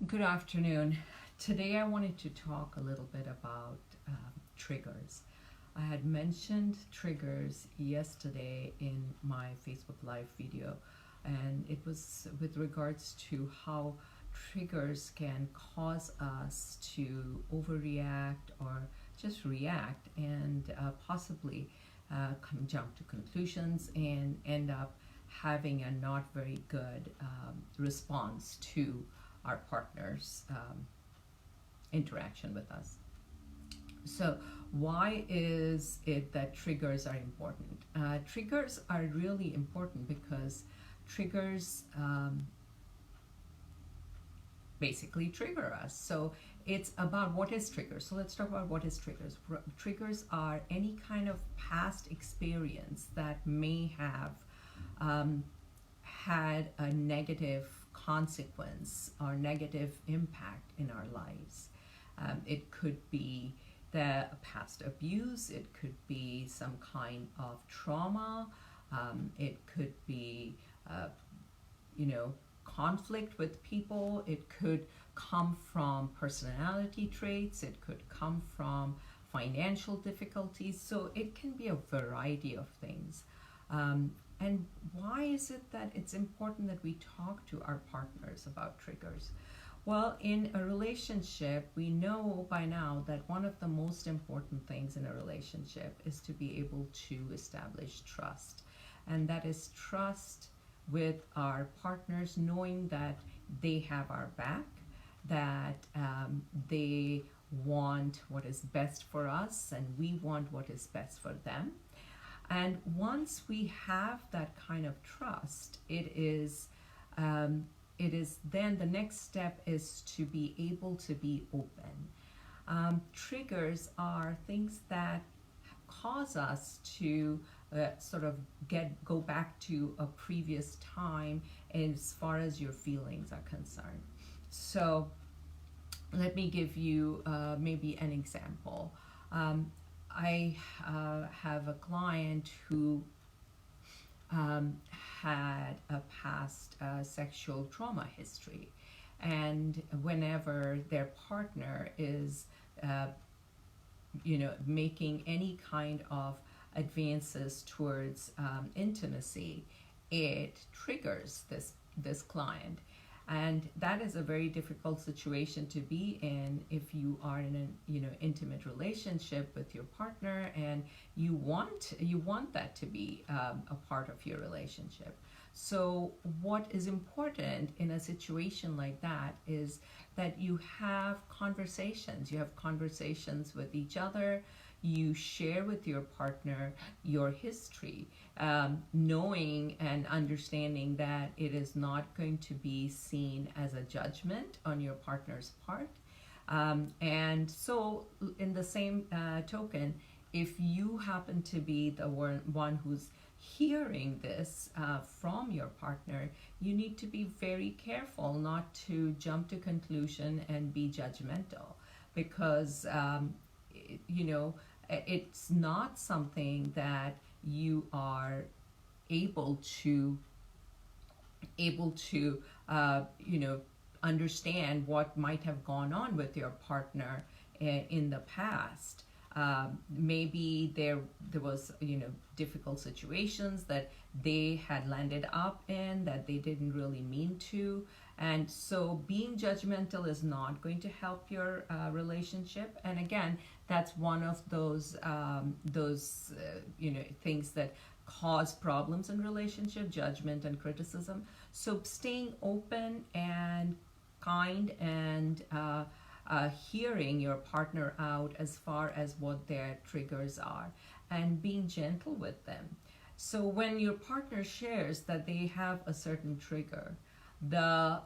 Good afternoon. Today I wanted to talk a little bit about triggers. I had mentioned triggers yesterday in my Facebook Live video, and it was with regards to how triggers can cause us to overreact or just react and possibly jump to conclusions and end up having a not very good response to our partner's interaction with us. So, why is it that triggers are important? Triggers are really important because triggers basically trigger us. So, it's about what is triggers. So, let's talk about what is triggers. Triggers are any kind of past experience that may have had a negative consequence or negative impact in our lives. It could be the past abuse, it could be some kind of trauma, it could be, conflict with people, it could come from personality traits, it could come from financial difficulties, so it can be a variety of things. And why is it that it's important that we talk to our partners about triggers? Well, in a relationship, we know by now that one of the most important things in a relationship is to be able to establish trust. And that is trust with our partners, knowing that they have our back, that they want what is best for us, and we want what is best for them. And once we have that kind of trust, it is then the next step is to be able to be open. Triggers are things that cause us to sort of go back to a previous time as far as your feelings are concerned. So let me give you maybe an example. I have a client who had a past sexual trauma history, and whenever their partner is, making any kind of advances towards intimacy, it triggers this client. And that is a very difficult situation to be in if you are in an intimate relationship with your partner, and you want that to be a part of your relationship. So what is important in a situation like that is that you have conversations. You have conversations with each other. You share with your partner your history, knowing and understanding that it is not going to be seen as a judgment on your partner's part. And so, in the same token, if you happen to be the one who's hearing this from your partner, you need to be very careful not to jump to conclusion and be judgmental, because it's not something that you are able to understand what might have gone on with your partner in the past. Maybe there was difficult situations that they had landed up in that they didn't really mean to, and so being judgmental is not going to help your relationship. And again, that's one of those things that cause problems in relationship: judgment and criticism. So staying open and kind and hearing your partner out as far as what their triggers are, and being gentle with them. So when your partner shares that they have a certain trigger, the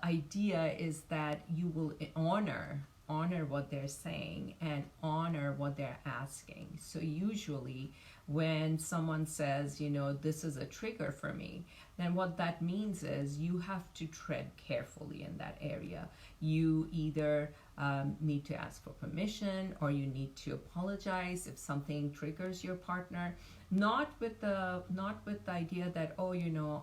idea is that you will honor what they're saying and honor what they're asking. So usually when someone says, this is a trigger for me, then what that means is you have to tread carefully in that area. You either need to ask for permission, or you need to apologize if something triggers your partner, not with the idea that, oh,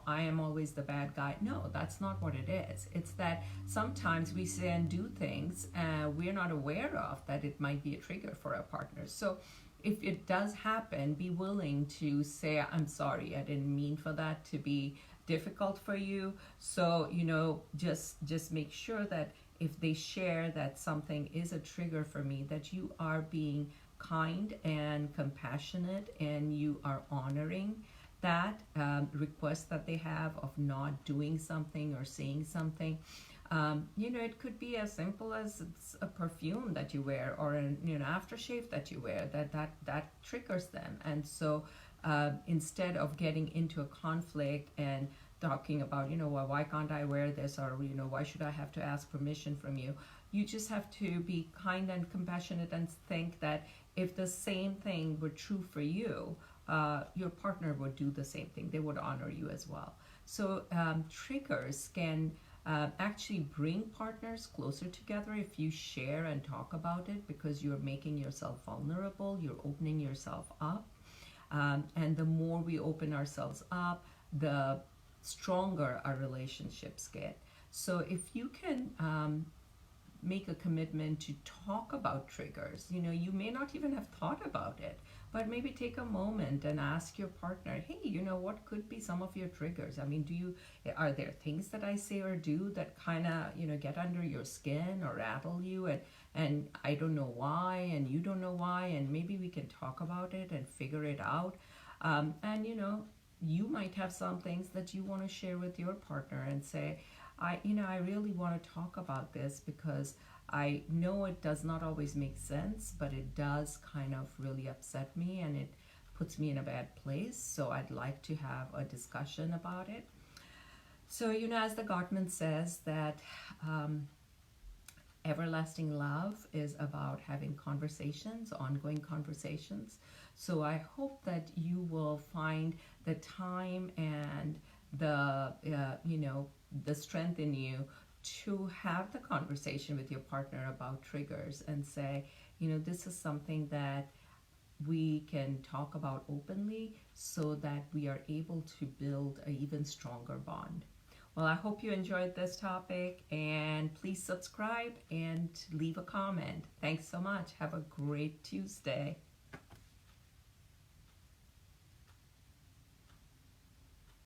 I am always the bad guy. No, that's not what it is. It's that sometimes we say and do things we're not aware of that it might be a trigger for our partners. So if it does happen, be willing to say, I'm sorry, I didn't mean for that to be difficult for you. So just make sure that if they share that something is a trigger for me, that you are being kind and compassionate, and you are honoring that request that they have of not doing something or saying something. It could be as simple as it's a perfume that you wear, or an aftershave that you wear that triggers them. And so instead of getting into a conflict and talking about, well, why can't I wear this, or why should I have to ask permission from you, you just have to be kind and compassionate and think that if the same thing were true for you, your partner would do the same thing. They would honor you as well. So triggers can actually bring partners closer together if you share and talk about it, because you're making yourself vulnerable, you're opening yourself up. And the more we open ourselves up, the stronger our relationships get. So if you can make a commitment to talk about triggers, you may not even have thought about it, but maybe take a moment and ask your partner, hey, what could be some of your triggers? I mean, are there things that I say or do that kind of, get under your skin or rattle you, and I don't know why, and you don't know why, and maybe we can talk about it and figure it out. And you might have some things that you want to share with your partner and say, I really want to talk about this because I know it does not always make sense, but it does kind of really upset me, and it puts me in a bad place. So I'd like to have a discussion about it. So, as the Gottman says, that everlasting love is about having conversations, ongoing conversations. So I hope that you will find the time and the strength in you to have the conversation with your partner about triggers and say, this is something that we can talk about openly, so that we are able to build an even stronger bond. Well, I hope you enjoyed this topic, and please subscribe and leave a comment. Thanks so much. Have a great Tuesday.